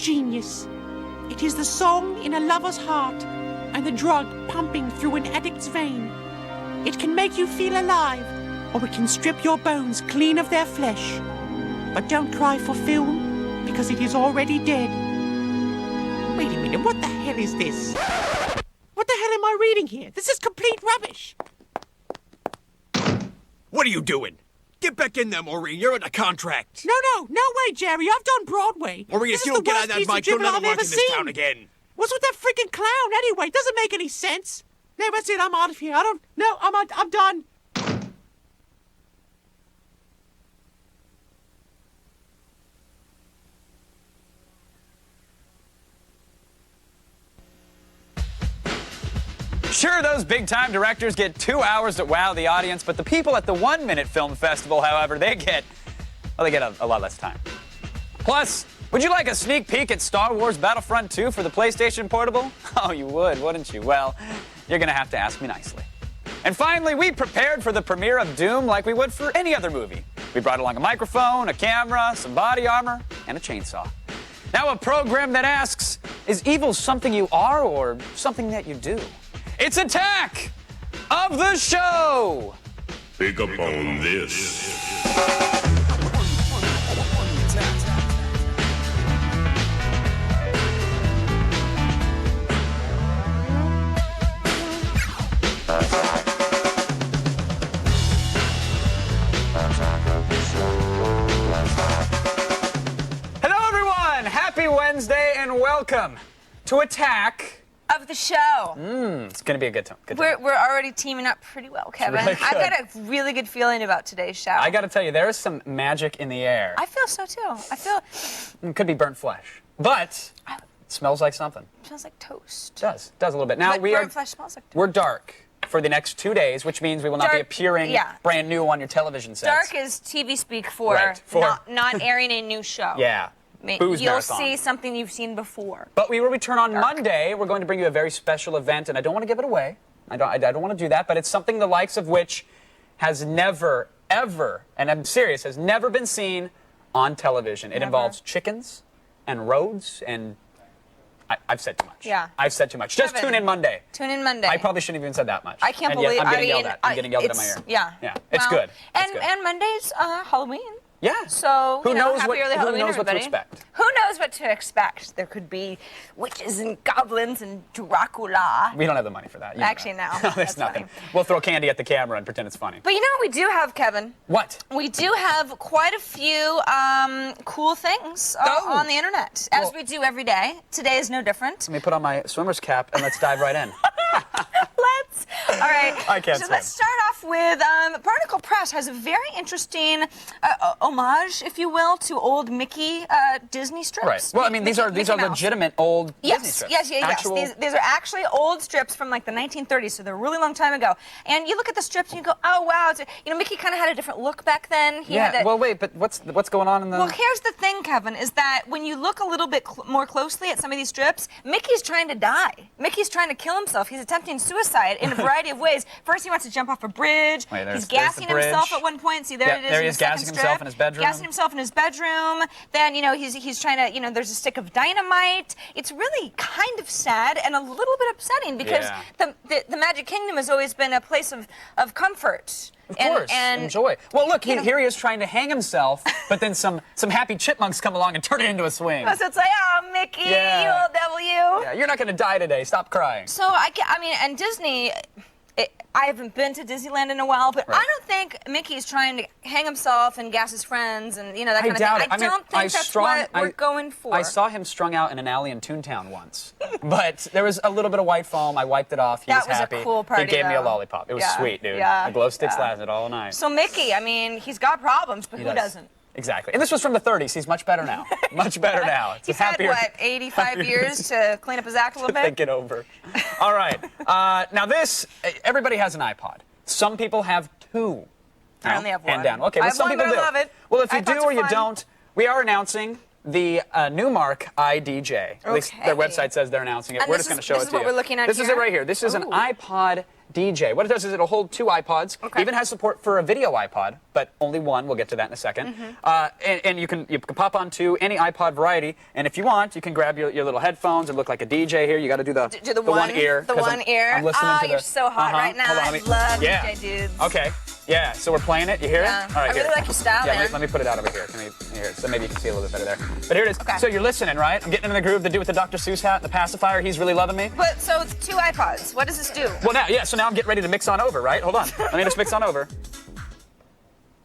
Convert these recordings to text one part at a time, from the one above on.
genius. It is the song in a lover's heart and the drug pumping through an addict's vein. It can make you feel alive, or it can strip your bones clean of their flesh. But don't cry for film, because it is already dead. Wait a minute, what the hell is this? What the hell am I reading here? This is complete rubbish. What are you doing? Get back in there, Maureen. You're under contract. No way, Jerry. I've done Broadway. Maureen, if you don't get out of that mic, you'll never work in this town again. What's with that freaking clown anyway? It doesn't make any sense. No, that's it. I'm out of here. I'm done. Sure, those big-time directors get 2 hours to wow the audience, but the people at the 1 Minute Film Festival, however, they get a lot less time. Plus, would you like a sneak peek at Star Wars Battlefront 2 for the PlayStation Portable? Oh, you would, wouldn't you? Well, you're gonna have to ask me nicely. And finally, we prepared for the premiere of Doom like we would for any other movie. We brought along a microphone, a camera, some body armor, and a chainsaw. Now a program that asks, is evil something you are or something that you do? It's Attack of the Show! Pick up on this. Hello everyone! Happy Wednesday and welcome to Attack of the Show. It's gonna be a good time. We're already teaming up pretty well, Kevin. Really I've got a really good feeling about today's show. I gotta tell you, there is some magic in the air. I feel so too. I feel It could be burnt flesh, but it smells like something. it smells like toast. It does a little bit. Now But burnt flesh smells like toast. we're dark for the next 2 days, which means we will not be Dark, appearing yeah. brand new on your television sets. Dark is TV speak for, Right, for- not airing a new show. Yeah. Booze You'll marathon. see something you've seen before. But we will return on Monday. We're going to bring you a very special event, and I don't want to give it away. I don't want to do that, but it's something the likes of which has never, ever, and I'm serious, has never been seen on television. It involves chickens and roads, and I've said too much. Yeah. I've said too much. Just Kevin, tune in Monday. Tune in Monday. I probably shouldn't have even said that much. I can't And yet believe. I'm getting yelled at. I'm getting yelled at in my ear. Yeah. Yeah. It's Well, good. It's good. And Monday's Halloween. Yeah. So, Who knows happy early Halloween, who knows what to everybody. expect? Who knows what to expect? There could be witches and goblins and Dracula. We don't have the money for that. You know Actually, that. no. No, there's That's nothing. funny. We'll throw candy at the camera and pretend it's funny. But you know what we do have, Kevin? What? We do have quite a few cool things Oh. on the internet, as Well- we do every day. Today is no different. Let me put on my swimmer's cap and let's dive right in. Let's. All right. I can't So swim. let's start off with Particle Press has a very interesting homage, if you will, to old Mickey Disney strips. Right. Well, I mean, these are Mickey Mouse. legitimate old Disney Yes, strips. yes. Actual... These are actually old strips from like the 1930s, so they're a really long time ago. And you look at the strips and you go, oh wow, Mickey kind of had a different look back then. He had Yeah. a, Well, wait, but what's going on in the? Well, here's the thing, Kevin, is that when you look a little bit more closely at some of these strips, Mickey's trying to die. Mickey's trying to kill himself. He's attempting suicide in a variety of ways. First, he wants to jump off a bridge. Wait, He's there's gassing the bridge. himself at one point. See, there Yeah, it is. there he in is, the second gassing himself strip. in his bedroom. Gassing himself in his bedroom. Then, he's trying to, there's a stick of dynamite. It's really kind of sad and a little bit upsetting because Yeah. the Magic Kingdom has always been a place of comfort. Of course, and joy. Well, look, here he is trying to hang himself, but then some happy chipmunks come along and turn it into a swing. So it's like, oh, Mickey, Yeah. you old devil, you. Yeah, you're not going to die today. Stop crying. So I mean, and Disney. I haven't been to Disneyland in a while, but Right. I don't think Mickey's trying to hang himself and gas his friends and that kind of doubt thing. it. I mean, don't think that's what we're going for. I saw him strung out in an alley in Toontown once, but there was a little bit of white foam. I wiped it off. He That was a happy. cool party, He gave me a though. lollipop. It was Yeah, sweet, dude. yeah, The glow sticks yeah. lasted all night. So Mickey, I mean, he's got problems, but He who does. doesn't? Exactly. And this was from the 30s. He's much better now. Much better now. It's He's a happier, had, what, 85 years to clean up his act a little bit? think it over. All right. Now this, everybody has an iPod. Some people have two. I only have one. And down. Okay, I but have some one, people but do. I love it. Well, if you iPods do are or you fun. don't, we are announcing the Newmark iDJ. At least their website says they're announcing it. And we're this just going to is- show this it is to what you. we're looking at This is here? it right here. This is an Ooh. iPod DJ. What it does is it'll hold 2 iPods. Okay. Even has support for a video iPod, but only one. We'll get to that in a second. And you can pop onto any iPod variety. And if you want, you can grab your little headphones and look like a DJ here. You got to do the one ear. The 'cause one ear. I'm listening to you're the, so hot right now. Hold on, I let me- love yeah. DJ dudes. Okay. Yeah, so we're playing it. You hear Yeah. it? All right, I really here. like your style, Yeah, man. let me put it out over here. Can we hear it? So maybe you can see a little bit better there. But here it is. Okay. So you're listening, right? I'm getting in the groove. The dude with the Dr. Seuss hat and the pacifier, he's really loving me. But so it's 2 iPods. What does this do? Well, so now I'm getting ready to mix on over, right? Hold on. Let me just mix on over.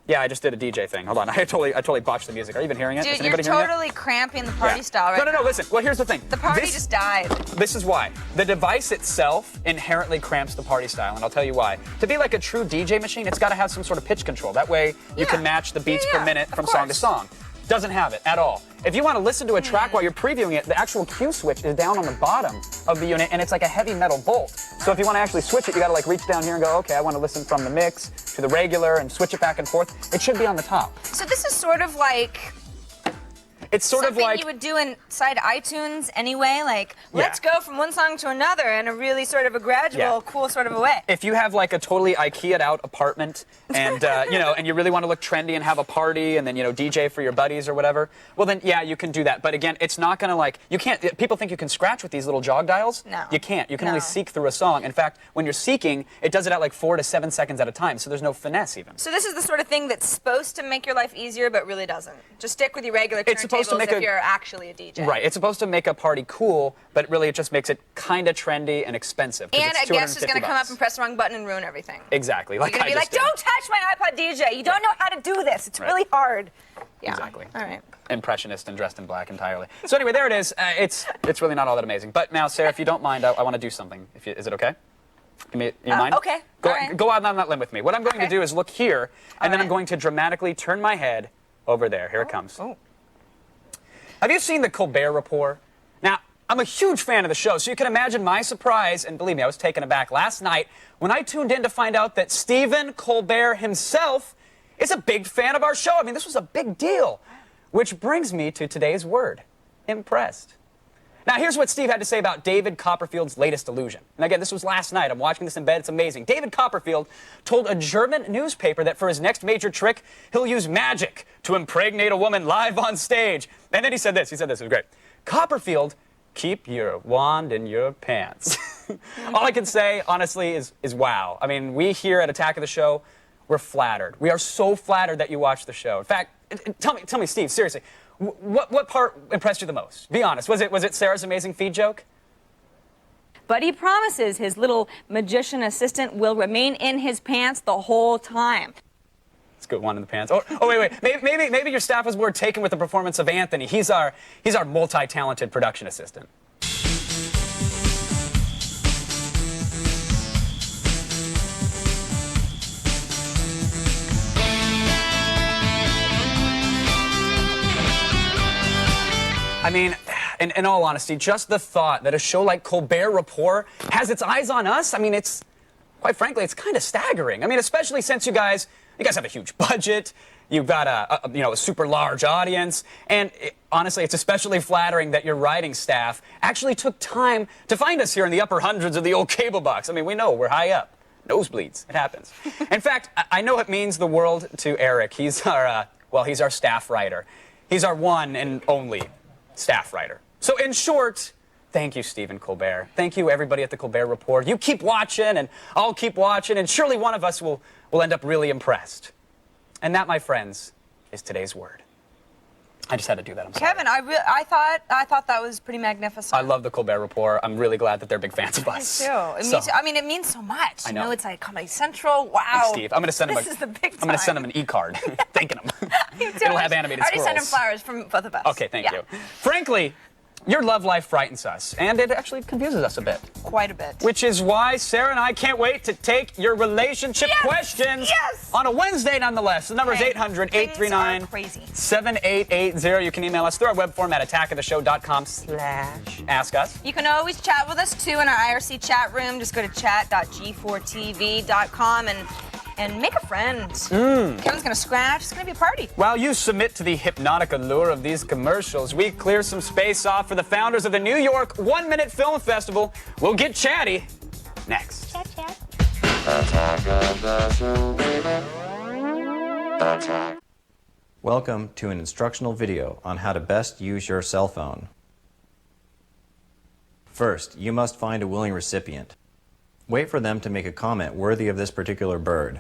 Yeah, I just did a DJ thing. Hold on. I totally botched the music. Are you even hearing it? Is Dude, you're anybody hearing it? totally cramping the party Yeah. style right No, now. listen. Well, here's the thing. The party This- just died. This is why. The device itself inherently cramps the party style, and I'll tell you why. To be like a true DJ machine, it's got to have some sort of pitch control. That way you Yeah. can match the beats Yeah, per minute of from song to course. song. Doesn't have it at all. If you want to listen to a track while you're previewing it, the actual cue switch is down on the bottom of the unit, and it's like a heavy metal bolt. So if you want to actually switch it, you got to like reach down here and go, okay, I want to listen from the mix to the regular and switch it back and forth. It should be on the top. So this is sort of like It's sort of something like you would do inside iTunes anyway. Like, let's Yeah. go from one song to another in a really sort of a gradual, Yeah. cool sort of a way. if you have like a totally IKEA'd out apartment and and you really want to look trendy and have a party and then DJ for your buddies or whatever, well then yeah, you can do that. But again, it's not gonna you can't. People think you can scratch with these little jog dials. No. You can't. You can No. only seek through a song. In fact, when you're seeking, it does it at like 4 to 7 seconds at a time. So there's no finesse even. So this is the sort of thing that's supposed to make your life easier, but really doesn't. Just stick with your regular It's supposed to turntables make if a- you're actually a DJ. Right. It's supposed to make a party cool, but really it just makes it kind of trendy and expensive. 'cause And it's a guest is going to come up $250. and press the wrong button and ruin everything. Exactly. Like You're going I to be just like, did. don't touch my iPod DJ. You don't know how to do this. It's Right. really hard. Yeah. Exactly. All right. Impressionist and dressed in black entirely. So anyway, there it is. It's really not all that amazing. But now, Sarah, if you don't mind, I want to do something. Is it okay? You mind? Okay. Go, All right. go out on that limb with me. What I'm going to Okay. do is look here, and then I'm right. going to dramatically turn my head over there. Here it comes. Oh. Have you seen the Colbert Report? Now, I'm a huge fan of the show, so you can imagine my surprise, and believe me, I was taken aback last night when I tuned in to find out that Stephen Colbert himself is a big fan of our show. I mean, this was a big deal. Which brings me to today's word, impressed. Now, here's what Steve had to say about David Copperfield's latest illusion. And again, this was last night. I'm watching this in bed. It's amazing. David Copperfield told a German newspaper that for his next major trick, he'll use magic to impregnate a woman live on stage. And then he said this. It was great. Copperfield, keep your wand in your pants. All I can say, honestly, is wow. I mean, we here at Attack of the Show, we're flattered. We are so flattered that you watch the show. In fact, tell me, Steve, seriously, what part impressed you the most? Be honest. Was it Sarah's amazing feed joke? But he promises his little magician assistant will remain in his pants the whole time. It's a good one in the pants. Oh, wait. Maybe your staff was more taken with the performance of Anthony. He's our multi-talented production assistant. I mean, in all honesty, just the thought that a show like Colbert Report has its eyes on us, I mean, quite frankly, it's kind of staggering. I mean, especially since you guys have a huge budget, you've got a super large audience, and honestly, it's especially flattering that your writing staff actually took time to find us here in the upper hundreds of the old cable box. I mean, we know we're high up. Nosebleeds. It happens. In fact, I know it means the world to Eric. He's our staff writer. He's our one and only staff writer. So in short, thank you, Stephen Colbert. Thank you, everybody at the Colbert Report. You keep watching, and I'll keep watching, and surely one of us will end up really impressed. And that, my friends, is today's word. I just had to do that. I'm sorry. Kevin, I thought that was pretty magnificent. I love the Colbert Report. I'm really glad that they're big fans of us. Me too. I mean, it means so much. I know. It's like Comedy Central. Wow. Hey, Steve, I'm going to send him This is the big I'm going to send time. him an e-card, thanking him. You too. It'll have animated I already sent him squirrels. flowers from both of us. Okay, thank you. Frankly, your love life frightens us, and it actually confuses us a bit. Quite a bit. Which is why Sarah and I can't wait to take your relationship questions on a Wednesday, nonetheless. The number is Okay. 800-839-7880. You can email us through our web form at attackoftheshow.com/ask-us. You can always chat with us, too, in our IRC chat room. Just go to chat.g4tv.com and and make a friend. Kevin's gonna scratch. It's gonna be a party. While you submit to the hypnotic allure of these commercials, we clear some space off for the founders of the New York 1 Minute Film Festival. We'll get chatty next. Chat, chat. Welcome to an instructional video on how to best use your cell phone. First, you must find a willing recipient. Wait for them to make a comment worthy of this particular bird.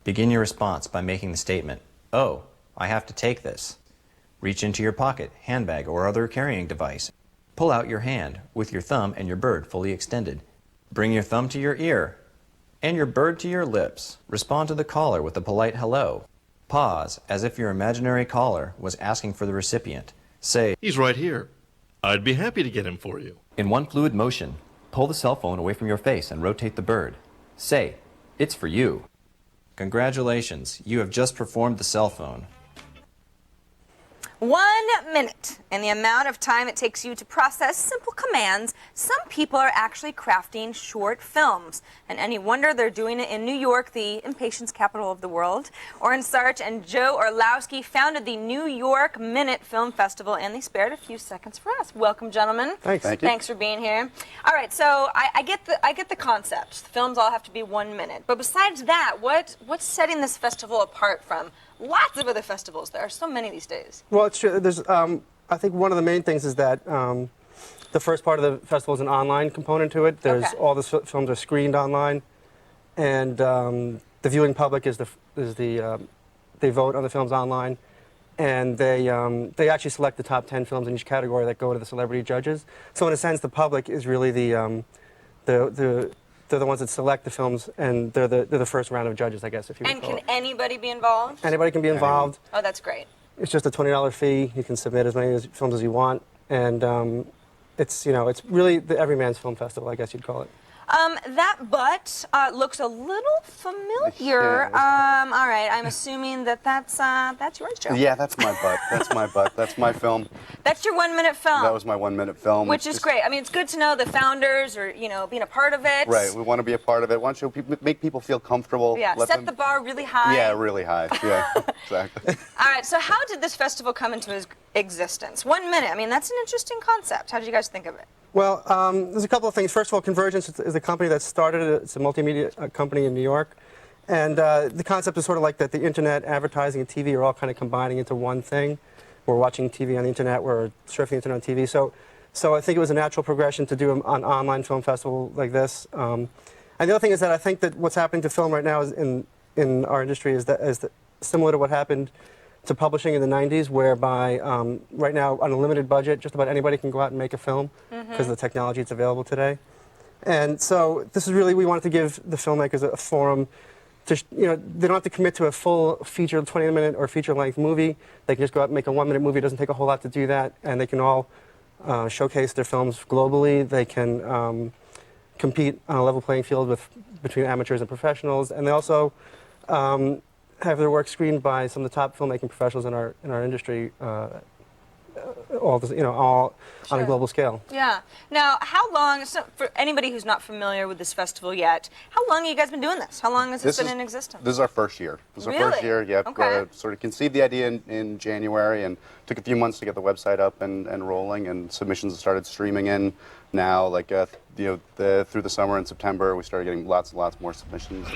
Begin your response by making the statement, "Oh, I have to take this." Reach into your pocket, handbag, or other carrying device. Pull out your hand with your thumb and your bird fully extended. Bring your thumb to your ear and your bird to your lips. Respond to the caller with a polite hello. Pause as if your imaginary caller was asking for the recipient. Say, "He's right here. I'd be happy to get him for you." in one fluid motion, pull the cell phone away from your face and rotate the bird. Say, "It's for you." Congratulations, you have just performed the cell phone. 1 minute, and the amount of time it takes you to process simple commands. Some people are actually crafting short films, and any wonder they're doing it in New York, the impatience capital of the world. Oren Sarch and Joe Orlowski founded the New York Minute Film Festival, and they spared a few seconds for us. Welcome, gentlemen. Thanks. Thank you. Thanks for being here. All right, so I get the concept. The films all have to be 1 minute, but besides that, what's setting this festival apart from lots of other festivals? There are so many these days. Well, it's true. There's, I think one of the main things is that the first part of the festival is an online component to it. There's Okay. all the films are screened online, and the viewing public they vote on the films online, and they actually select the top 10 films in each category that go to the celebrity judges. So in a sense, the public is really they're the ones that select the films, and they're the first round of judges, I guess, if you would And call can it. anybody be involved? Anybody can be involved. Oh, that's great. It's just a $20 fee. You can submit as many films as you want, and it's really the everyman's film festival, I guess you'd call it. That butt looks a little familiar. All right, I'm assuming that's yours, Joe. Yeah, that's my butt. That's my butt. That's my film. That's your 1 minute film. That was my 1 minute film. Which is great. I mean, it's good to know the founders are, being a part of it. Right. We want to be a part of it. Want to make people feel comfortable. Yeah, set the bar really high. Yeah, really high. Yeah, exactly. All right, so how did this festival come into existence? 1 minute. I mean, that's an interesting concept. How did you guys think of it? Well, there's a couple of things. First of all, Convergence is a company that started it. It's a multimedia company in New York. And the concept is sort of like that the internet, advertising, and TV are all kind of combining into one thing. We're watching TV on the internet, we're surfing the internet on TV. So I think it was a natural progression to do an online film festival like this. And the other thing is that I think that what's happening to film right now is in our industry is similar to what happened to publishing in the 90s, whereby right now, on a limited budget, just about anybody can go out and make a film because of the technology that's available today. And so this is really, we wanted to give the filmmakers a forum to, they don't have to commit to a full feature, 20-minute or feature-length movie. They can just go out and make a 1 minute movie. It doesn't take a whole lot to do that. And they can all showcase their films globally. They can compete on a level playing field between amateurs and professionals. And they also have their work screened by some of the top filmmaking professionals in our industry, all on a global scale. Yeah. Now, how long, so for anybody who's not familiar with this festival yet, how long have you guys been doing this? How long has this been in existence? This is our first year. This is our first year. Yep. Okay. Sort of conceived the idea in January, and took a few months to get the website up and rolling, and submissions started streaming in now. Like through the summer and September, we started getting lots and lots more submissions.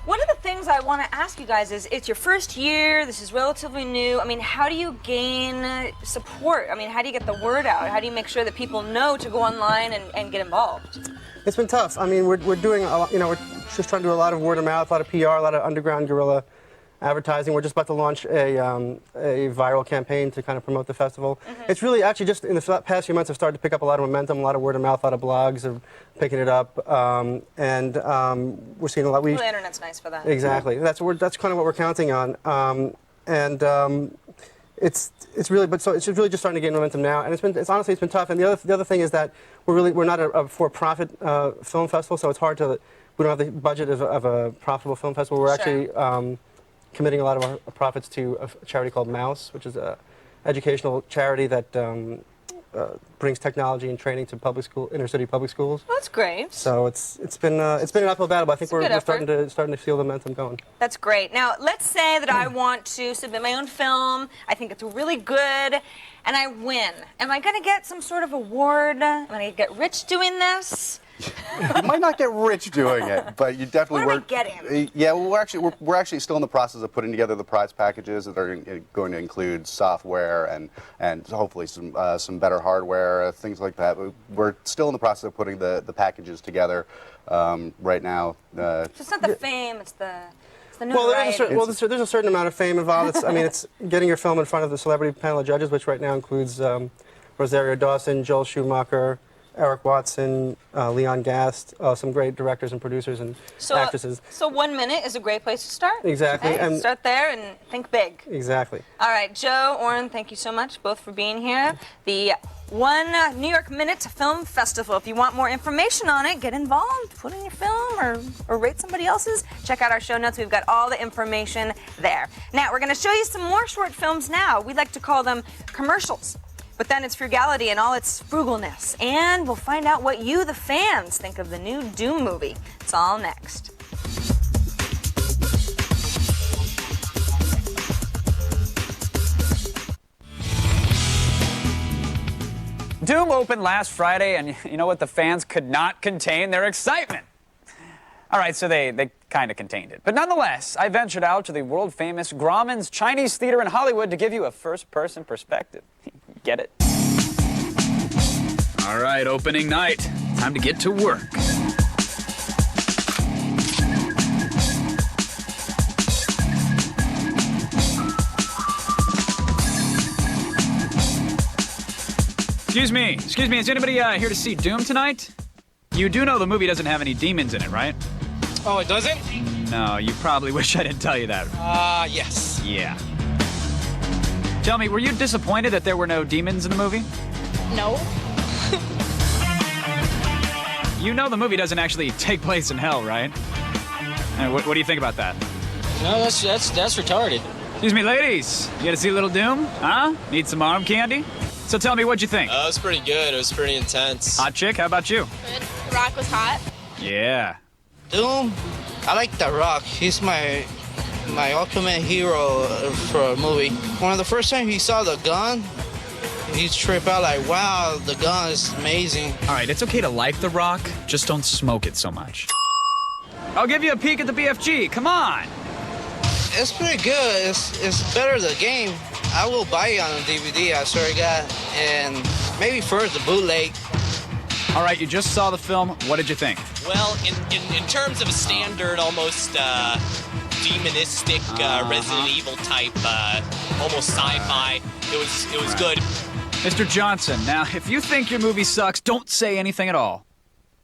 One of the things I want to ask you guys is, it's your first year, this is relatively new. I mean, how do you gain support? I mean, how do you get the word out? How do you make sure that people know to go online and get involved? It's been tough. I mean, we're doing a lot, we're just trying to do a lot of word of mouth, a lot of PR, a lot of underground guerrilla advertising. We're just about to launch a viral campaign to kind of promote the festival. It's really actually just in the past few months have started to pick up a lot of momentum, a lot of word of mouth, a lot of blogs are picking it up, and we're seeing a lot. The internet's nice for that. Exactly. That's kind of what we're counting on, it's really just starting to gain momentum now, and it's honestly been tough. And the other thing is that we're not a for-profit film festival, so it's hard to. We don't have the budget of a profitable film festival. We're actually committing a lot of our profits to a charity called Mouse, which is an educational charity that brings technology and training to inner city public schools. Well, that's great. So it's been an uphill battle, but I think It's a good we're effort. starting to feel the momentum going. That's great. Now, let's say that I want to submit my own film. I think it's really good, and I win. Am I going to get some sort of award? Am I going to get rich doing this? You might not get rich doing it, but you definitely What am I getting? Yeah, well, we're actually still in the process of putting together the prize packages that are going to include software and hopefully some better hardware, things like that. We're still in the process of putting the packages together right now. So it's not the fame, it's the Well, notoriety. there's a certain amount of fame involved. It's getting your film in front of the celebrity panel of judges, which right now includes Rosario Dawson, Joel Schumacher, Eric Watson, Leon Gast, some great directors and producers and actresses. So 1 minute is a great place to start. Exactly. Hey, And start there and think big. exactly. All right, Joe, Oren, thank you so much both for being here. The One New York Minute Film Festival. If you want more information on it, get involved, put in your film or rate somebody else's. Check out our show notes. We've got all the information there. Now, we're going to show you some more short films now. We like to call them commercials. But then it's frugality and all its frugalness. And we'll find out what you, the fans, think of the new Doom movie. It's all next. Doom opened last Friday, and you know what? The fans could not contain their excitement. All right, so they kind of contained it. But nonetheless, I ventured out to the world-famous Grauman's Chinese Theater in Hollywood to give you a first-person perspective. Get it? All right, opening night. Time to get to work. Excuse me, is anybody here to see Doom tonight? You do know the movie doesn't have any demons in it, right? Oh, it doesn't? No, you probably wish I didn't tell you that. Yes. Yeah. Tell me, were you disappointed that there were no demons in the movie? No. You know the movie doesn't actually take place in hell, right? What do you think about that? No, that's retarded. Excuse me, ladies. You gotta see a little Doom? Huh? Need some arm candy? So tell me, what'd you think? It was pretty good. It was pretty intense. Hot chick, how about you? Good. The Rock was hot. Yeah. Doom, I like The Rock. He's my ultimate hero for a movie. One of the first time he saw the gun, he tripped out like, wow, the gun is amazing. All right, it's okay to like The Rock, just don't smoke it so much. I'll give you a peek at the BFG, come on. It's pretty good. It's better than the game. I will buy it on a DVD, I swear to God. And maybe first the bootleg. All right, you just saw the film. What did you think? Well, in terms of a standard, almost demonistic Resident Evil type, almost sci-fi, it was good. Mr. Johnson, now, if you think your movie sucks, don't say anything at all.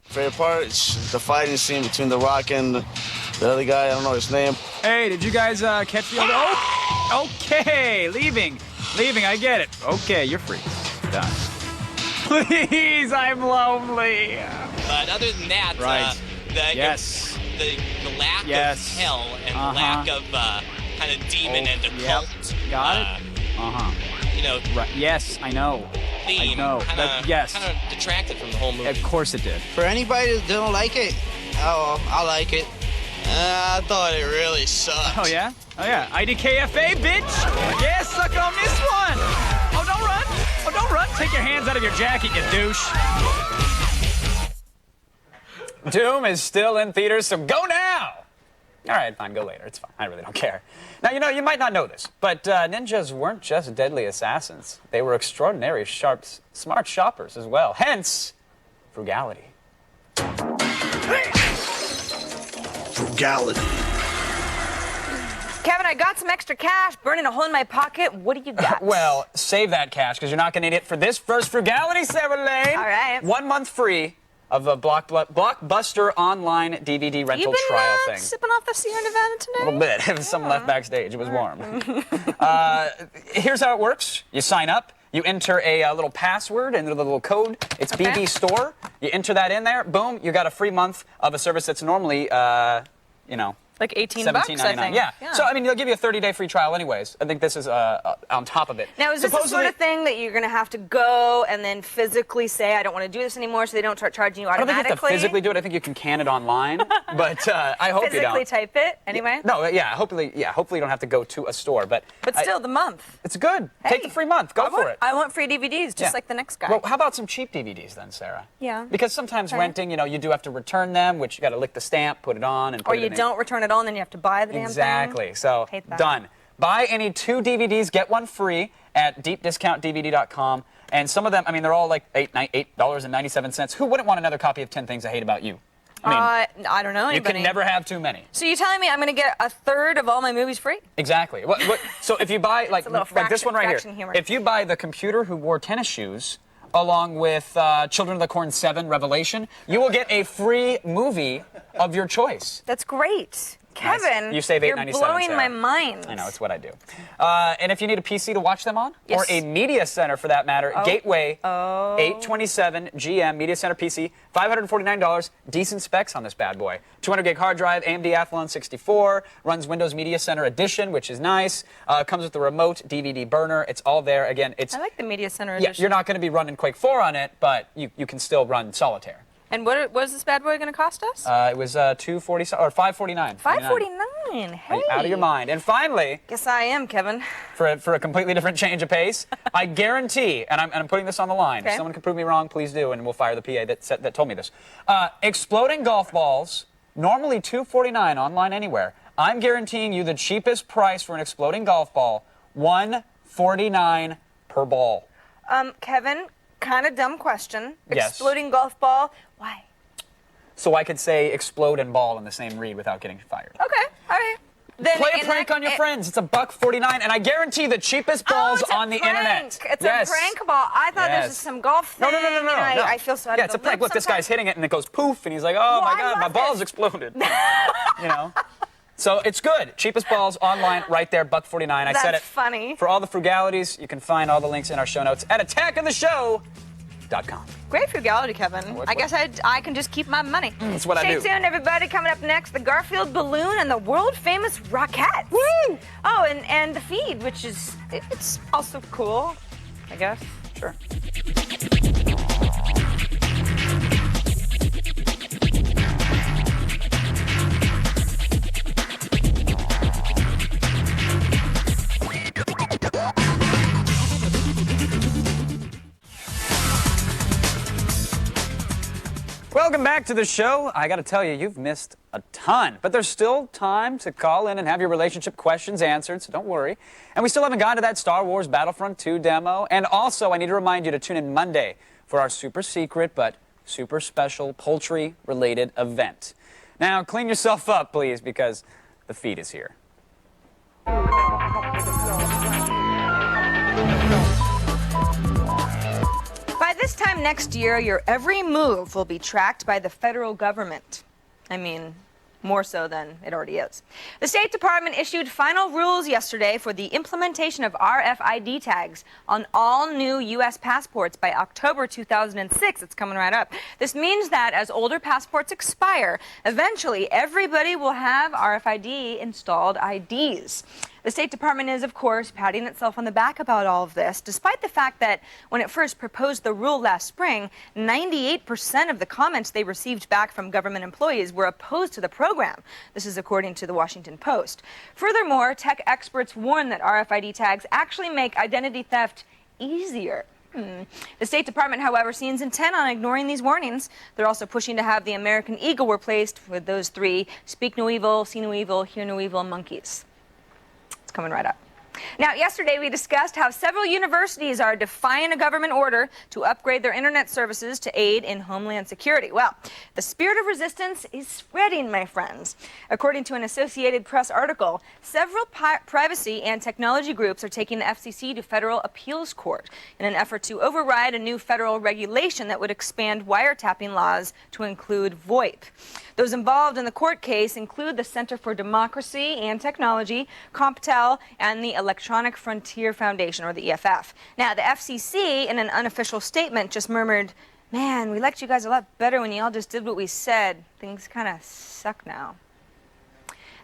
Favorite part is the fighting scene between The Rock and the other guy. I don't know his name. Hey, did you guys catch the other? Oh, okay, leaving, I get it. Okay, you're free. Done. Please, I'm lonely. But other than that, right. the lack of hell and the lack of kind of demon and occult. Got it. You know. Right. Yes, I know. Theme I know. Yes. Kind of detracted from the whole movie. Of course it did. For anybody that don't like it, I like it. I thought it really sucked. Oh, yeah? Oh, yeah. IDKFA, bitch! Yeah, suck on this one! Oh, don't run! Oh, don't run! Take your hands out of your jacket, you douche! Doom is still in theaters, so go now! All right, fine, go later. It's fine. I really don't care. Now, you might not know this, but ninjas weren't just deadly assassins. They were extraordinary, smart shoppers as well. Hence, frugality. Frugality. Kevin, I got some extra cash burning a hole in my pocket. What do you got? Well, save that cash, because you're not going to need it for this first frugality, Sarah Lane. All right. 1 month free of a Blockbuster online DVD rental trial thing. Sipping off the Sierra Nevada tonight? A little bit. There was someone left backstage. It was warm. Here's how it works. You sign up. You enter a little password and a little code. It's BD Store. You enter that in there. Boom. You got a free month of a service that's normally, $50. Like 18 bucks, I think. Yeah. So, I mean, they'll give you a 30-day free trial anyways. I think this is on top of it. Now, is this the sort of thing that you're going to have to go and then physically say, I don't want to do this anymore, so they don't start charging you automatically? I don't think you have to physically do it. I think you can can it online. But I hope you don't. Physically type it, anyway? No, hopefully you don't have to go to a store. But still, the month. It's good. Hey, take the free month. Go for it. I want free DVDs, just like the next guy. Well, how about some cheap DVDs then, Sarah? Yeah. Because sometimes renting, you do have to return them, which you got to lick the stamp, put it on, and put it in. Or you don't return it all, and then you have to buy the damn thing. Exactly. So, Hate that. done. Buy any 2 DVDs, get one free at deepdiscountdvd.com. And some of them, I mean, they're all like $8.97. Who wouldn't want another copy of 10 Things I Hate About You? I don't know anybody. You can never have too many. So you're telling me I'm going to get a third of all my movies free? Exactly. So if you buy, like this one right here, humor. if you buy The Computer Who Wore Tennis Shoes, along with Children of the Corn 7 Revelation, you will get a free movie of your choice. That's great. Kevin, you save $8.97. You're blowing my mind. I know, it's what I do. And if you need a PC to watch them on, or a media center for that matter, Gateway 827 GM Media Center PC, $549, decent specs on this bad boy. 200 gig hard drive, AMD Athlon 64, runs Windows Media Center Edition, which is nice. Comes with the remote DVD burner. It's all there. Again, I like the Media Center Edition. You're not going to be running Quake 4 on it, but you can still run Solitaire. And what is this bad boy going to cost us? It was $240 or $549. $549. Hey. Out of your mind. And finally, guess I am, Kevin. For a completely different change of pace, I guarantee, and I'm putting this on the line. Okay. If someone can prove me wrong, please do, and we'll fire the PA that told me this. Exploding golf balls, normally $249 online anywhere. I'm guaranteeing you the cheapest price for an exploding golf ball, $149 per ball. Kevin, kind of dumb question. Yes. Exploding golf ball, why? So I could say explode and ball in the same read without getting fired. Okay, all right. Then play a prank on your friends. It's $149, and I guarantee the cheapest balls on the internet. It's a prank ball. I thought this was some golf thing. No. I feel so out of it's the a prank. loop Look, this guy's hitting it, and it goes poof, and he's like, oh my God, my balls exploded. So it's good. Cheapest balls online right there, $149. I said it. That's funny. For all the frugalities, you can find all the links in our show notes at attackoftheshow.com. Great frugality, Kevin. I guess I can just keep my money. That's what I do. Stay tuned, everybody. Coming up next, the Garfield balloon and the world-famous Rockettes. Woo! Oh, and the feed, which is it's also cool, I guess. Sure. Welcome back to the show. I got to tell you, you've missed a ton, but there's still time to call in and have your relationship questions answered, so don't worry. And we still haven't gotten to that Star Wars Battlefront 2 demo. And also, I need to remind you to tune in Monday for our super secret but super special poultry-related event. Now, clean yourself up, please, because the feed is here. By this time next year, your every move will be tracked by the federal government. I mean, more so than it already is. The State Department issued final rules yesterday for the implementation of RFID tags on all new U.S. passports by October 2006. It's coming right up. This means that as older passports expire, eventually everybody will have RFID installed IDs. The State Department is, of course, patting itself on the back about all of this, despite the fact that when it first proposed the rule last spring, 98% of the comments they received back from government employees were opposed to the program. This is according to the Washington Post. Furthermore, tech experts warn that RFID tags actually make identity theft easier. The State Department, however, seems intent on ignoring these warnings. They're also pushing to have the American eagle replaced with those three: speak no evil, see no evil, hear no evil monkeys. It's coming right up. Now, yesterday we discussed how several universities are defying a government order to upgrade their internet services to aid in homeland security. Well, the spirit of resistance is spreading, my friends. According to an Associated Press article, several privacy and technology groups are taking the FCC to federal appeals court in an effort to override a new federal regulation that would expand wiretapping laws to include VoIP. Those involved in the court case include the Center for Democracy and Technology, CompTel, and the Electronic Frontier Foundation, or the EFF. Now, the FCC, in an unofficial statement, just murmured, "Man, we liked you guys a lot better when you all just did what we said. Things kind of suck now."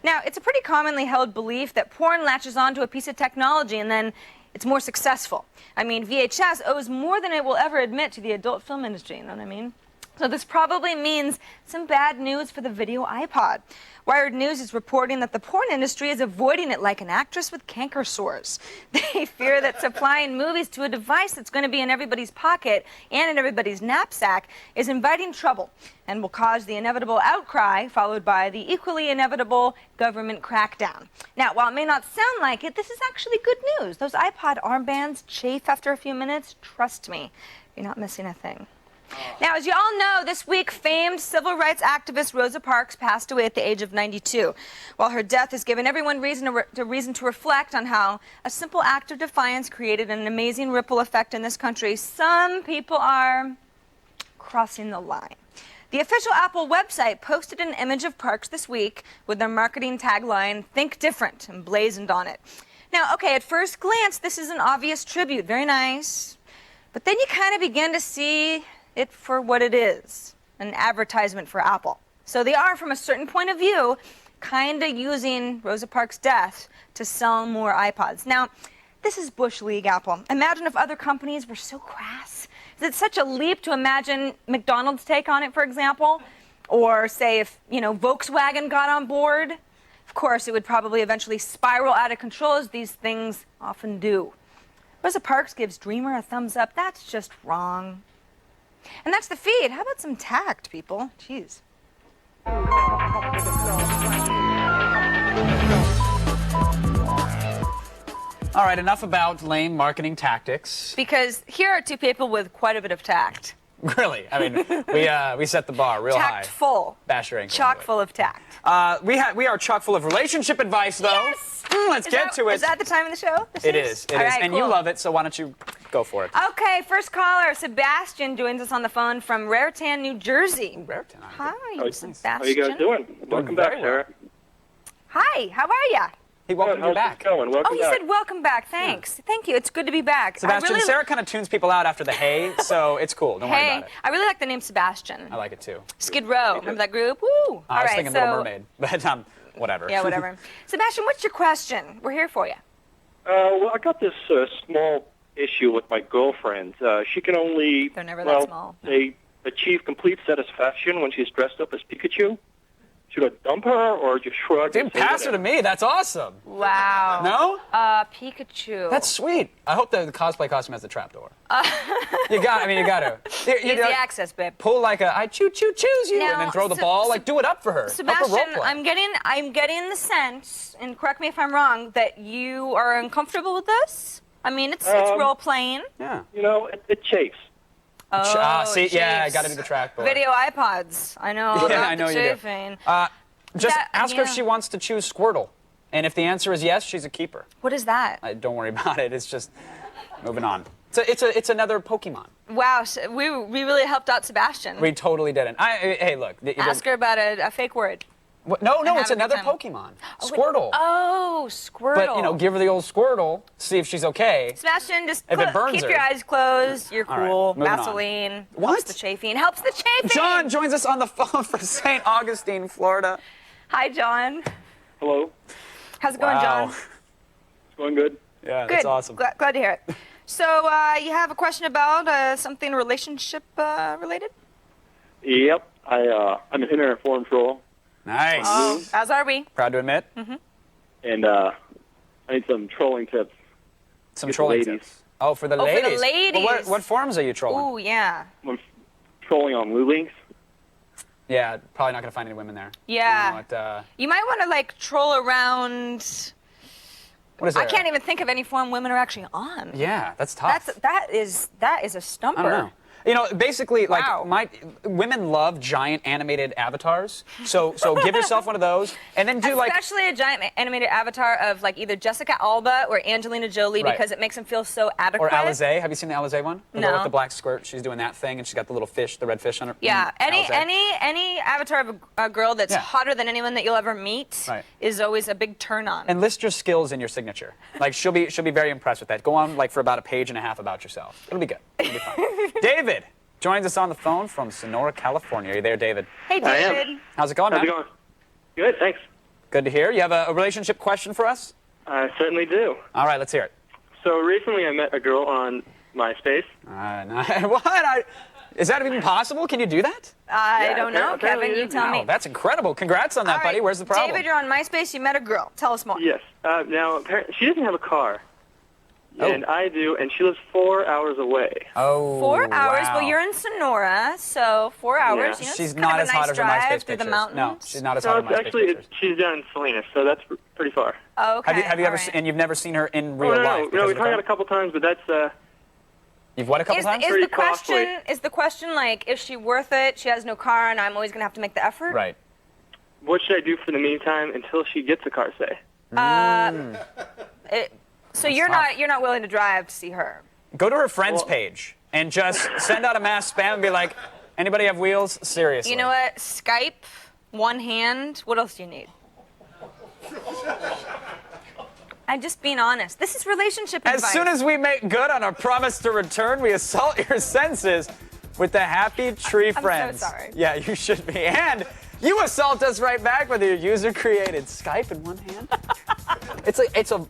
Now, it's a pretty commonly held belief that porn latches onto a piece of technology and then it's more successful. I mean, VHS owes more than it will ever admit to the adult film industry, you know what I mean? So this probably means some bad news for the video iPod. Wired News is reporting that the porn industry is avoiding it like an actress with canker sores. They fear that supplying movies to a device that's going to be in everybody's pocket and in everybody's knapsack is inviting trouble and will cause the inevitable outcry followed by the equally inevitable government crackdown. Now, while it may not sound like it, this is actually good news. Those iPod armbands chafe after a few minutes. Trust me, you're not missing a thing. Now, as you all know, this week, famed civil rights activist Rosa Parks passed away at the age of 92. While her death has given everyone reason to reflect on how a simple act of defiance created an amazing ripple effect in this country, some people are crossing the line. The official Apple website posted an image of Parks this week with their marketing tagline, "Think Different," emblazoned on it. Now, okay, at first glance, this is an obvious tribute. Very nice. But then you kind of begin to see it for what it is, an advertisement for Apple. So they are, from a certain point of view, kind of using Rosa Parks' death to sell more iPods. Now, this is Bush League, Apple. Imagine if other companies were so crass. Is it such a leap to imagine McDonald's take on it, for example? Or say if, Volkswagen got on board? Of course, it would probably eventually spiral out of control, as these things often do. Rosa Parks gives Dreamer a thumbs up. That's just wrong. And that's the feed. How about some tact, people? Jeez. All right, enough about lame marketing tactics. Because here are two people with quite a bit of tact. Really? I mean, we set the bar real high. Tact-full. Bash your ankle. Chock full of tact. We are chock full of relationship advice, though. Yes! Let's get to it. Is that the time of the show? It is. All right, and cool. you love it, so why don't you go for it? Okay, first caller, Sebastian, joins us on the phone from Raritan, New Jersey. Raritan. Hi, Sebastian. How are you guys doing? Welcome back, Sarah. Hi, how are you? He welcomed you back. Going? Welcome you back. said welcome back. Thanks. Thank you. It's good to be back. Sebastian, Sarah kind of tunes people out after the hey, so it's cool. Don't worry about it. I really like the name Sebastian. I like it too. Skid Row. Remember that group? Woo! I was thinking Little Mermaid, but whatever. Yeah, whatever. Sebastian, what's your question? We're here for you. Well, I got this small issue with my girlfriend. She can only They're never that small. They achieve complete satisfaction when she's dressed up as Pikachu. Should I dump her or just shrug? Dude, pass her to me. That's awesome. Wow. No? Pikachu. That's sweet. I hope the cosplay costume has the trapdoor. You got to. Easy access, babe. Pull like a I choose you, and then throw the ball. Like, do it up for her. Sebastian, I'm getting the sense, and correct me if I'm wrong, that you are uncomfortable with this. I mean, it's role playing. Yeah. It chafes. See, yeah, I got to do the trackboard. Video iPods. I know. All about I know the you chafing. do. Just ask her if she wants to choose Squirtle, and if the answer is yes, she's a keeper. What is that? Don't worry about it. It's just moving on. It's another Pokemon. Wow, so we really helped out Sebastian. We totally didn't. Hey, look. Ask her about a fake word. What? No, it's another Pokemon. Squirtle. Oh, Squirtle. But, give her the old Squirtle, see if she's okay. Sebastian, just if it burns keep her. your eyes closed. You're cool. Right, Vaseline. What? Helps the chafing. Helps the chafing. John joins us on the phone from St. Augustine, Florida. Hi, John. Hello. How's it going, John? It's going good. Yeah, good. That's awesome. Glad to hear it. So, you have a question about something relationship related? Yep. I'm an internet forum troll. Nice. As are we. Proud to admit. Mm-hmm. And I need some trolling tips. Some trolling tips. Oh, for the ladies. For the ladies. Well, what forums are you trolling? Ooh, yeah. I'm trolling on Lou Links. Yeah, probably not going to find any women there. Yeah. You might want to, troll around. What is there? I can't even think of any forum women are actually on. Yeah, that's tough. That is a stumper. I don't know. Basically, women love giant animated avatars. So give yourself one of those, and then do especially a giant animated avatar of either Jessica Alba or Angelina Jolie, right. because it makes them feel so adequate. Or Alizé. Have you seen the Alizé one? The No. girl with the black skirt. She's doing that thing, and she's got the little fish, the red fish on her. Yeah. Alizé. Any avatar of a girl that's hotter than anyone that you'll ever meet Right. is always a big turn on. And list your skills in your signature. She'll be very impressed with that. Go on for about a page and a half about yourself. It'll be good. It'll be fun. David joins us on the phone from Sonora, California. Are you there, David? Hey, David. I am. How's it going, man? How's it going? Good, thanks. Good to hear. You have a relationship question for us? I certainly do. All right, let's hear it. So recently I met a girl on MySpace. What? Is that even possible? Can you do that? I don't know, Kevin. You tell me. Wow, that's incredible. Congrats on that, buddy. Where's the problem? David, you're on MySpace. You met a girl. Tell us more. Yes. Now, apparently, she doesn't have a car. Oh. And I do, and she lives 4 hours away. Oh, 4 hours? wow. Well, you're in Sonora, so 4 hours. Yeah. You know, She's it's kind not of a as hot nice as her drive MySpace through the pictures. mountains. No, she's not as So hot it's as MySpace actually, pictures. she's down in Salinas, so that's pretty far. Okay. Have you ever and you've never seen her in real life? No, we've hung out a couple times, but that's You've what a couple times? Is the question like, is she worth it? She has no car, and I'm always gonna have to make the effort. Right. What should I do for the meantime until she gets a car, say? So you're not willing to drive to see her. Go to her friends page and just send out a mass spam and be like, anybody have wheels? Seriously. You know what? Skype, one hand. What else do you need? I'm just being honest. This is relationship advice. As soon as we make good on our promise to return, we assault your senses with the Happy Tree Friends. I'm so sorry. Yeah, you should be. And you assault us right back with your user-created Skype in one hand. It's a.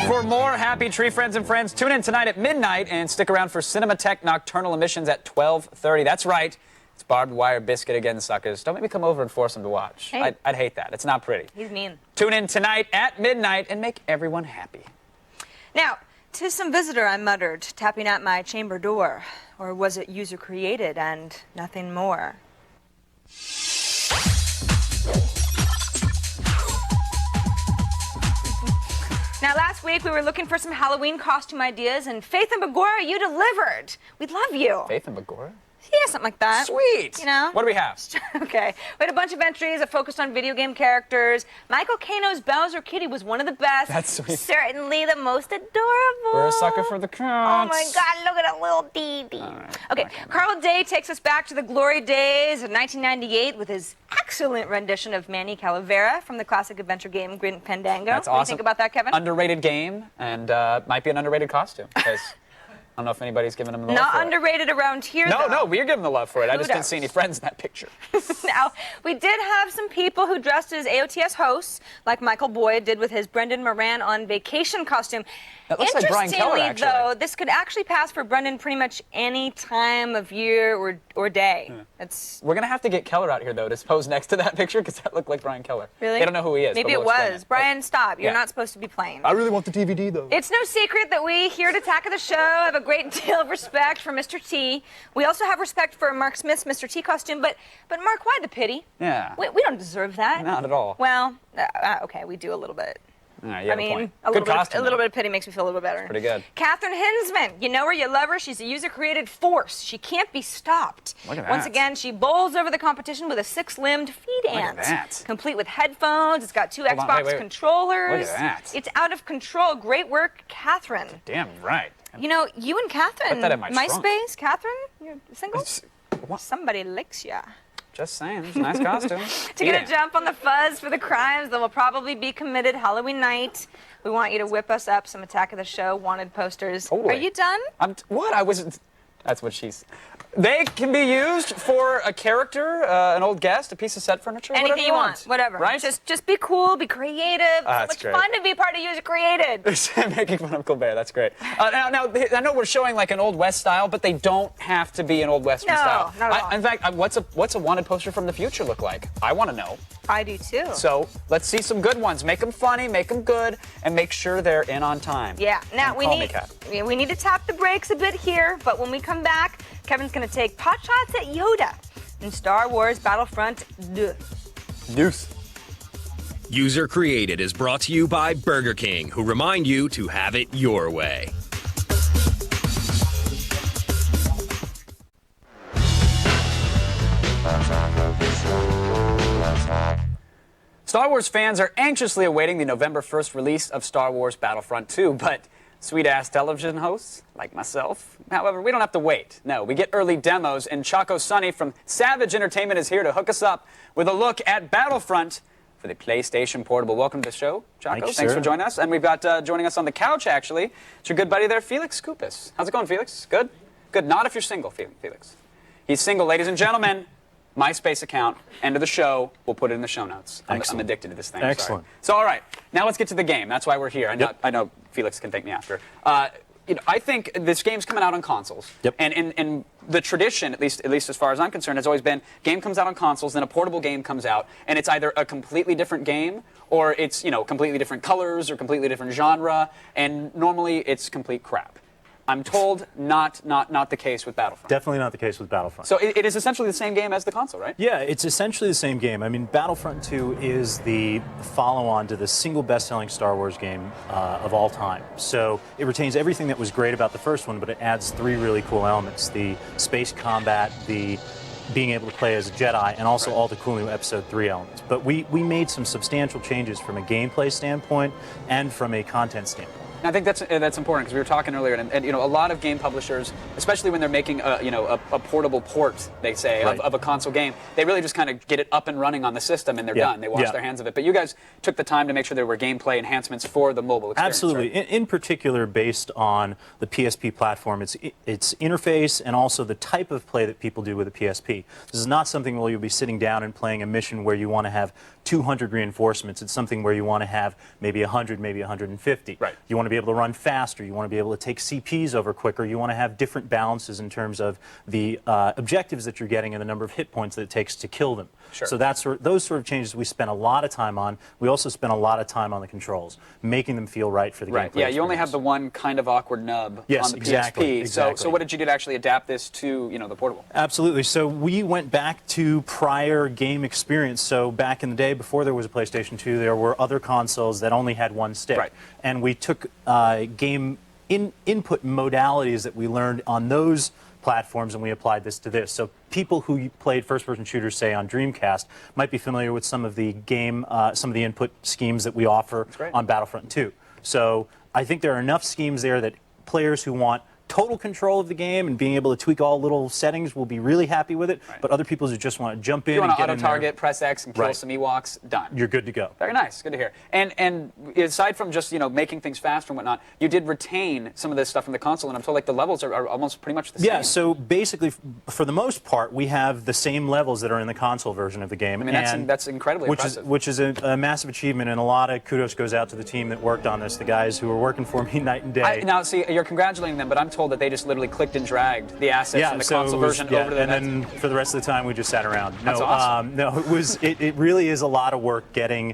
For more Happy Tree Friends and Friends, tune in tonight at midnight and stick around for Cinematech Nocturnal Emissions at 12:30. That's right. It's Barbed Wire Biscuit again, suckers. Don't make me come over and force them to watch. Hey. I'd hate that. It's not pretty. He's mean. Tune in tonight at midnight and make everyone happy. Now, 'tis some visitor, I muttered, tapping at my chamber door. Or was it user-created and nothing more? Now, last week we were looking for some Halloween costume ideas, and Faith and Bagora, you delivered. We love you. Faith and Bagora? Yeah, something like that. Sweet. You know? What do we have? Okay. We had a bunch of entries that focused on video game characters. Michael Kano's Bowser Kitty was one of the best. That's sweet. Certainly the most adorable. We're a sucker for the crowds. Oh my God, look at that little Dee. Okay, Carl Day takes us back to the glory days of 1998 with his excellent rendition of Manny Calavera from the classic adventure game Grim Fandango. That's What do you awesome. think about that, Kevin? Underrated game, and might be an underrated costume. Because I don't know if anybody's giving him the love Not for it. underrated around here, No, though. no, we're giving the love for it. I just didn't Kudos. see any friends in that picture. Now, we did have some people who dressed as AOTS hosts, like Michael Boyd did with his Brendan Moran on vacation costume. That looks like Brian Keller, Interestingly, though, this could actually pass for Brendan pretty much any time of year or day. It's We're going to have to get Keller out here, though, to pose next to that picture, because that looked like Brian Keller. really. They don't know who he is. Maybe but it we'll explain was. Brian, stop. You're Yeah. not supposed to be playing. I really want the DVD, though. It's no secret that we here at Attack of the Show have a great deal of respect for Mr. T. We also have respect for Mark Smith's Mr. T costume, but Mark, why the pity? Yeah. We don't deserve that. Not at all. Well, okay, we do a little bit. You I have a mean, point. a Good little costume, bit of pity makes me feel a little bit better. Pretty good. Catherine Hinsman, you know her, you love her. She's a user-created force. She can't be stopped. Look at Once that. again, she bowls over the competition with a 6-limbed feed Look at ant, that. complete with headphones. It's got 2 Hold on, Xbox wait. controllers. Look at that. It's out of control. Great work, Catherine. Damn right. You know, you and Catherine, Put that in my trunk. MySpace, Catherine, you're single? Somebody licks ya. Just saying, it's a nice costume. To get a jump on the fuzz for the crimes that will probably be committed Halloween night, we want you to whip us up some Attack of the Show wanted posters. Totally. Are you done? What? I wasn't. That's what she's. They can be used for a character, an old guest, a piece of set furniture, Anything whatever you want, whatever. Right? Just be cool, be creative. That's It's great. fun to be part of User Created. Making fun of Colbert, that's great. Now, I know we're showing like an Old West style, but they don't have to be an Old Western No, style. not at all. In fact, what's a wanted poster from the future look like? I want to know. I do too. So let's see some good ones. Make them funny, make them good, and make sure they're in on time. Yeah. Now And we call me need Kat. we need to tap the brakes a bit here, but when we come back, Kevin's gonna take pot shots at Yoda in Star Wars Battlefront 2. Deuce. User Created is brought to you by Burger King, who remind you to have it your way. Star Wars fans are anxiously awaiting the November 1st release of Star Wars Battlefront 2, but sweet-ass television hosts, like myself, however, we don't have to wait. No, we get early demos, and Choco Sonny from Savage Entertainment is here to hook us up with a look at Battlefront for the PlayStation Portable. Welcome to the show, Choco. Thank you, Thanks sir. for joining us. And we've got joining us on the couch, actually, it's your good buddy there, Felix Skoupis. How's it going, Felix? Good? Good. Not if you're single, Felix. He's single, ladies and gentlemen. MySpace account, end of the show. We'll put it in the show notes. I'm addicted to this thing. Excellent. Sorry. So, all right, now let's get to the game. That's why we're here. I know Felix can thank me after. I think this game's coming out on consoles. Yep. And in the tradition, at least as far as I'm concerned, has always been game comes out on consoles, then a portable game comes out, and it's either a completely different game or it's completely different colors or completely different genre, and normally it's complete crap. I'm told not the case with Battlefront. Definitely not the case with Battlefront. So it is essentially the same game as the console, right? Yeah, it's essentially the same game. I mean, Battlefront 2 is the follow-on to the single best-selling Star Wars game of all time. So it retains everything that was great about the first one, but it adds 3 really cool elements: the space combat, the being able to play as a Jedi, and also all the cool new Episode 3 elements. But we made some substantial changes from a gameplay standpoint and from a content standpoint. And I think that's important because we were talking earlier, and a lot of game publishers, especially when they're making a portable port, they say, Right. of a console game, they really just kind of get it up and running on the system and they're Yeah. done. They wash Yeah. their hands of it. But you guys took the time to make sure there were gameplay enhancements for the mobile experience. Absolutely. Right? In particular, based on the PSP platform, its interface and also the type of play that people do with a PSP. This is not something where you'll be sitting down and playing a mission where you want to have 200 reinforcements. It's something where you want to have maybe 100, maybe 150. Right. You want to be able to run faster. You want to be able to take CPs over quicker. You want to have different balances in terms of the objectives that you're getting and the number of hit points that it takes to kill them. Sure. So those sort of changes we spent a lot of time on. We also spent a lot of time on the controls, making them feel right for the Right. gameplay Yeah, you only experience. have the one kind of awkward nub Yes, on the exactly, PSP. exactly. So what did you do to actually adapt this to the portable? Absolutely. So we went back to prior game experience. So back in the day, before there was a PlayStation 2, there were other consoles that only had one stick. Right. And we took game input modalities that we learned on those platforms and we applied this to this. So people who played first-person shooters, say on Dreamcast, might be familiar with some of the some of the input schemes that we offer on Battlefront 2. So I think there are enough schemes there that players who want total control of the game and being able to tweak all little settings will be really happy with it. Right. But other people who just want to jump in You want and to get in there, auto-target, press X, and kill Right. some Ewoks, done. you're good to go. Very nice. Good to hear. And aside from just making things faster and whatnot, you did retain some of this stuff from the console, and I'm told like the levels are almost pretty much the same. Yeah, so basically, for the most part, we have the same levels that are in the console version of the game. I mean, that's incredibly impressive. Which is a massive achievement, and a lot of kudos goes out to the team that worked on this, the guys who were working for me night and day. Now, see, you're congratulating them, but I'm told that they just literally clicked and dragged the assets from the console version over to the and then for the rest of the time we just sat around. That's awesome. No, it really is a lot of work getting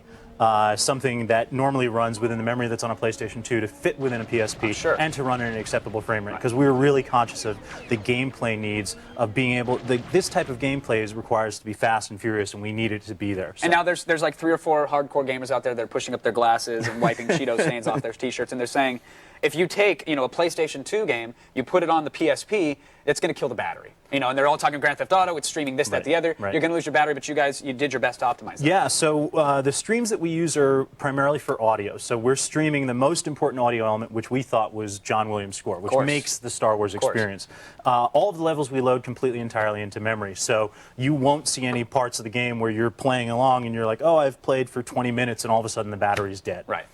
something that normally runs within the memory that's on a PlayStation 2 to fit within a PSP and to run in an acceptable frame rate. Because we were really conscious of the gameplay needs of being able. This type of gameplay requires to be fast and furious, and we needed it to be there. So. And now there's like 3 or 4 hardcore gamers out there that are pushing up their glasses and wiping Cheeto stains off their T-shirts, and they're saying, if you take a PlayStation 2 game, you put it on the PSP, it's going to kill the battery. And they're all talking Grand Theft Auto, it's streaming this, that, the other. You're going to lose your battery, but you did your best to optimize it. Yeah, so the streams that we use are primarily for audio. So we're streaming the most important audio element, which we thought was John Williams' score, which makes the Star Wars experience. All of the levels we load completely entirely into memory. So you won't see any parts of the game where you're playing along and you're like, oh, I've played for 20 minutes and all of a sudden the battery's dead. Right.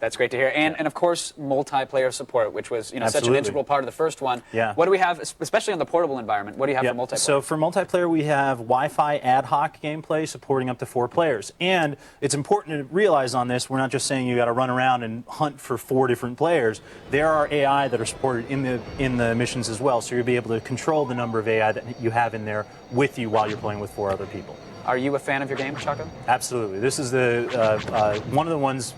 That's great to hear. And of course, multiplayer support, which was such an integral part of the first one. Yeah. What do we have, especially on the portable environment, what do you have for multiplayer? So for multiplayer, we have Wi-Fi ad hoc gameplay supporting up to 4 players. And it's important to realize on this, we're not just saying you got to run around and hunt for 4 different players. There are AI that are supported in the missions as well, so you'll be able to control the number of AI that you have in there with you while you're playing with 4 other people. Are you a fan of your game, Chaco? Absolutely. This is the one of the ones,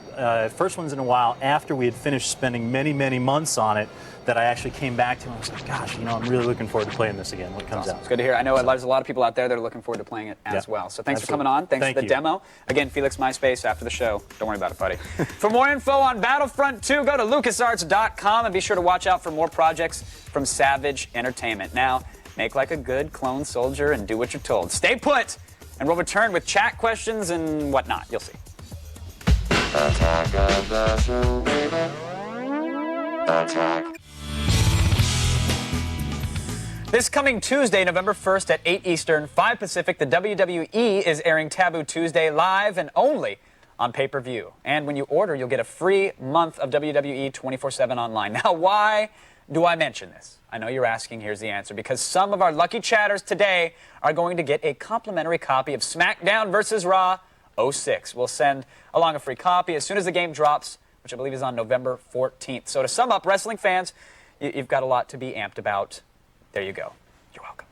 first ones in a while after we had finished spending many, many months on it that I actually came back to and I was like, gosh, I'm really looking forward to playing this again when it comes out. It's good to hear. I know there's a lot of people out there that are looking forward to playing it as well. So thanks for coming on. Thanks for the demo. Again, Felix MySpace after the show. Don't worry about it, buddy. For more info on Battlefront 2, go to LucasArts.com and be sure to watch out for more projects from Savage Entertainment. Now, make like a good clone soldier and do what you're told. Stay put! And we'll return with chat questions and whatnot. You'll see. Attack of the show, baby. Attack. This coming Tuesday, November 1st at 8 Eastern, 5 Pacific, the WWE is airing Taboo Tuesday live and only on pay-per-view. And when you order, you'll get a free month of WWE 24/7 online. Now, why do I mention this? I know you're asking. Here's the answer. Because some of our lucky chatters today are going to get a complimentary copy of SmackDown vs. Raw 06. We'll send along a free copy as soon as the game drops, which I believe is on November 14th. So to sum up, wrestling fans, you've got a lot to be amped about. There you go. You're welcome.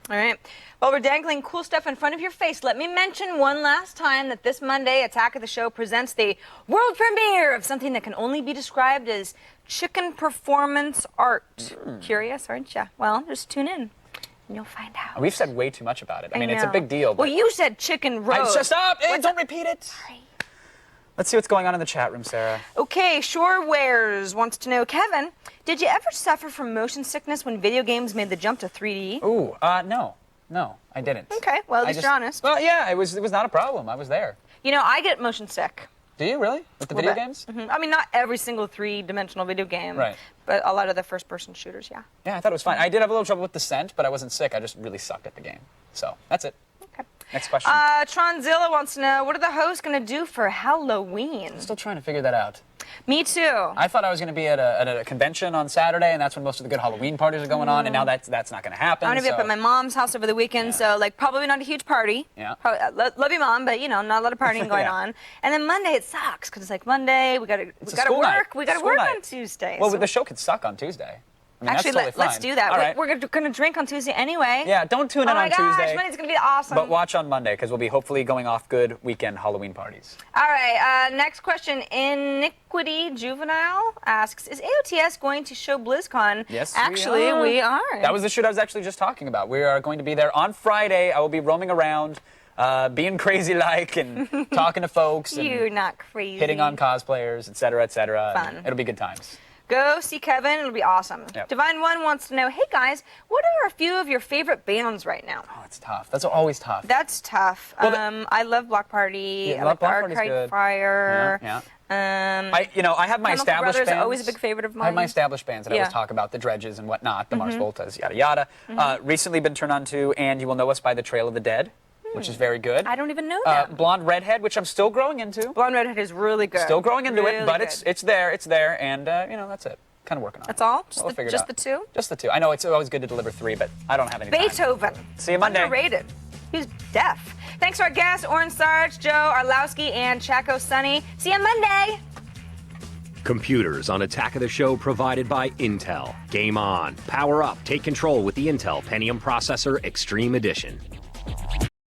All right. While we're dangling cool stuff in front of your face, let me mention one last time that this Monday, Attack of the Show presents the world premiere of something that can only be described as chicken performance art. Curious, aren't you? Well, just tune in and you'll find out. We've said way too much about it. I mean, it's a big deal. Well, you said chicken roast. Stop! Don't repeat it. Sorry. Let's see what's going on in the chat room, Sarah. Okay, Shorewares wants to know, Kevin, did you ever suffer from motion sickness when video games made the jump to 3D? Ooh, no, I didn't. Okay, well, at least you're honest. Well, yeah, it was not a problem. I was there. I get motion sick. Do you really? With the video games? Mm-hmm. I mean, not every single 3-dimensional video game. Right. But a lot of the first-person shooters, yeah. Yeah, I thought it was fine. I did have a little trouble with Descent, but I wasn't sick. I just really sucked at the game. So, that's it. Okay. Next question. Tronzilla wants to know, what are the hosts going to do for Halloween? I'm still trying to figure that out. Me too. I thought I was going to be at a convention on Saturday, and that's when most of the good Halloween parties are going on, and now that's not going to happen. I'm going to be up at my mom's house over the weekend, so probably not a huge party. Yeah. Love you, Mom, but not a lot of partying going on. And then Monday it sucks because it's like Monday we got to work. We got to work on Tuesday. Well, the show could suck on Tuesday. I mean, actually, that's totally let's do that. Right. We're going to drink on Tuesday anyway. Yeah, don't tune in on Tuesday. Oh my gosh, Monday's going to be awesome. But watch on Monday because we'll be hopefully going off good weekend Halloween parties. All right, next question. Iniquity Juvenile asks, is AOTS going to show BlizzCon? Yes, actually, we are. That was the shoot I was actually just talking about. We are going to be there on Friday. I will be roaming around, being crazy-like and talking to folks. You're and not crazy. Hitting on cosplayers, et cetera, et cetera. Fun. It'll be good times. Go see Kevin. It'll be awesome. Yep. Divine One wants to know, hey guys, what are a few of your favorite bands right now? Oh, it's tough. That's always tough. That's tough. Well, I love Block Party. Yeah, I like the Block Party's Arcade good. Fire. Yeah. I have my Chemical established Brothers bands. Always a big favorite of mine. I have my established bands that I always talk about, the Dredges and whatnot, the Mars Voltas, yada yada. Recently been turned on to, and you will know us by the Trail of the Dead, which is very good. I don't even know that. Blonde Redhead, which I'm still growing into. Blonde Redhead is really good. Still growing into really it, but good. it's there, and that's it. Kind of working on That's all? We'll figure it Just out. the two? Just the two. I know it's always good to deliver 3, but I don't have any time. Beethoven. See you Monday. Underrated. He's deaf. Thanks to our guests, Orin Sarge, Joe Arlowski, and Chaco Sunny. See you Monday. Computers on Attack of the Show provided by Intel. Game on. Power up. Take control with the Intel Pentium Processor Extreme Edition.